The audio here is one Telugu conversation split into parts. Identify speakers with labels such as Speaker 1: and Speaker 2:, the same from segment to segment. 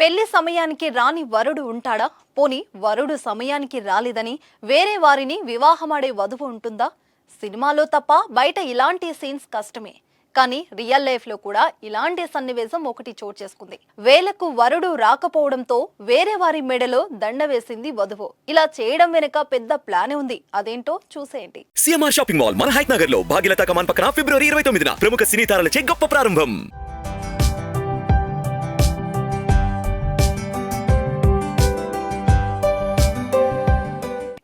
Speaker 1: పెళ్లి సమయానికి రాని వరుడు ఉంటాడా? పోని వరుడు సమయానికి రాలేదని వేరే వారిని వివాహమాడే వధువు ఉంటుందా? సినిమాలో తప్ప బయట ఇలాంటి సీన్స్ కష్టమే. కానీ రియల్ లైఫ్ లో కూడా ఇలాంటి సన్నివేశం ఒకటి చోటు చేసుకుంది. వేలకు వరుడు రాకపోవడంతో వేరే వారి మెడలో దండ వేసింది వధువు. ఇలా చేయడం వెనుక పెద్ద ప్లానే ఉంది. అదేంటో చూసేయండి.
Speaker 2: సిఎంఆర్ షాపింగ్ మాల్ మన హైట్ నగర్ లో భాగ్యలతా కమాన్ పక్కన ఫిబ్రవరి 29న ప్రముఖ సినీ తారలచే గొప్ప ప్రారంభం.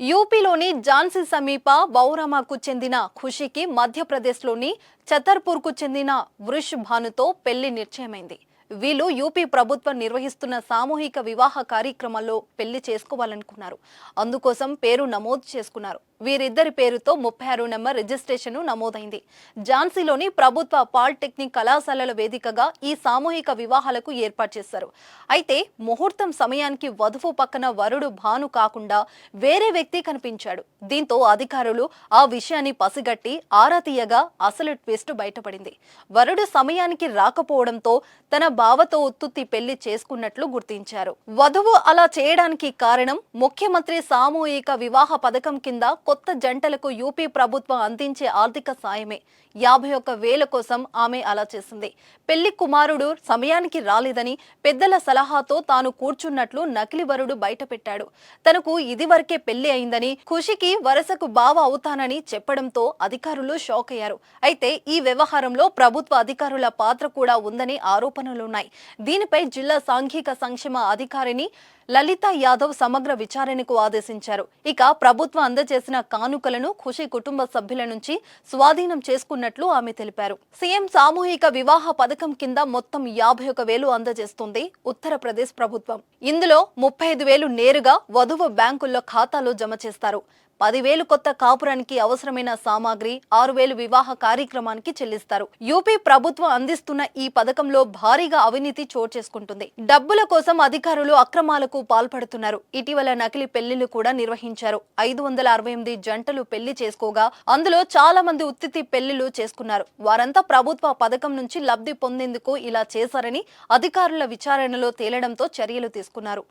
Speaker 1: యూపీలోని ఝాన్సీ సమీప బౌరామాకు చెందిన ఖుషీకి మధ్యప్రదేశ్లోని ఛతర్పూర్కు చెందిన వృష్ భానుతో పెళ్లి నిశ్చయమైంది. వీళ్ళు యూపీ ప్రభుత్వం నిర్వహిస్తున్న సామూహిక వివాహ కార్యక్రమాల్లో పెళ్లి చేసుకోవాలనుకున్నారు. అందుకోసం పేరు నమోదు చేసుకున్నారు. వీరిద్దరి పేరుతో 36 నెంబర్ రిజిస్ట్రేషన్ నమోదైంది. ఝాన్సీలోని ప్రభుత్వ పాలిటెక్నిక్ కళాశాలల వేదికగా ఈ సామూహిక వివాహాలకు ఏర్పాటు చేశారు. అయితే ముహూర్తం సమయానికి వధువు పక్కన వరుడు భాను కాకుండా వేరే వ్యక్తి కనిపించాడు. దీంతో అధికారులు ఆ విషయాన్ని పసిగట్టి ఆరా తీయగా అసలు ట్విస్ట్ బయటపడింది. వరుడు సమయానికి రాకపోవడంతో తన బావతో ఉత్తుత్తి పెళ్లి చేసుకున్నట్లు గుర్తించారు. వధువు అలా చేయడానికి కారణం ముఖ్యమంత్రి సామూహిక వివాహ పథకం కింద కొత్త జంటలకు యూపీ ప్రభుత్వం అందించే ఆర్థిక సాయమే. 51,000 కోసం ఆమె అలా చేసింది. పెళ్లి కుమారుడు సమయానికి రాలేదని పెద్దల సలహాతో తాను కూర్చున్నట్లు నకిలీ వరుడు బయటపెట్టాడు. తనకు ఇదివరకే పెళ్లి అయిందని, ఖుషికి వరసకు బావ అవుతానని చెప్పడంతో అధికారులు షాక్ అయ్యారు. అయితే ఈ వ్యవహారంలో ప్రభుత్వ అధికారుల పాత్ర కూడా ఉందని ఆరోపణలున్నాయి. దీనిపై జిల్లా సాంఘిక సంక్షేమ అధికారిని లలితా యాదవ్ సమగ్ర విచారణకు ఆదేశించారు. ఇక ప్రభుత్వం అందజేసిన కానుకలను ఖుషి కుటుంబ సభ్యుల నుంచి స్వాధీనం చేసుకున్నట్లు ఆమె తెలిపారు. సీఎం సామూహిక వివాహ పథకం కింద మొత్తం 51,000 అందజేస్తుంది ఉత్తరప్రదేశ్ ప్రభుత్వం. ఇందులో 35,000 నేరుగా వధువు బ్యాంకుల్లో ఖాతాలో జమ చేస్తారు. 10,000 కొత్త కాపురానికి అవసరమైన సామాగ్రి, 6,000 వివాహ కార్యక్రమానికి చెల్లిస్తారు. యూపీ ప్రభుత్వం అందిస్తున్న ఈ పథకంలో భారీగా అవినీతి చోటు చేసుకుంటుంది. డబ్బుల కోసం అధికారులు అక్రమాలకు పాల్పడుతున్నారు. ఇటీవల నకిలీ పెళ్లిళ్లు కూడా నిర్వహించారు. 568 జంటలు పెళ్లి చేసుకోగా అందులో చాలా మంది ఉత్తితి పెళ్లిళ్లు చేసుకున్నారు. వారంతా ప్రభుత్వ పథకం నుంచి లబ్ధి పొందేందుకు ఇలా చేశారని అధికారుల విచారణలో తేలడంతో చర్యలు తీసుకున్నారు.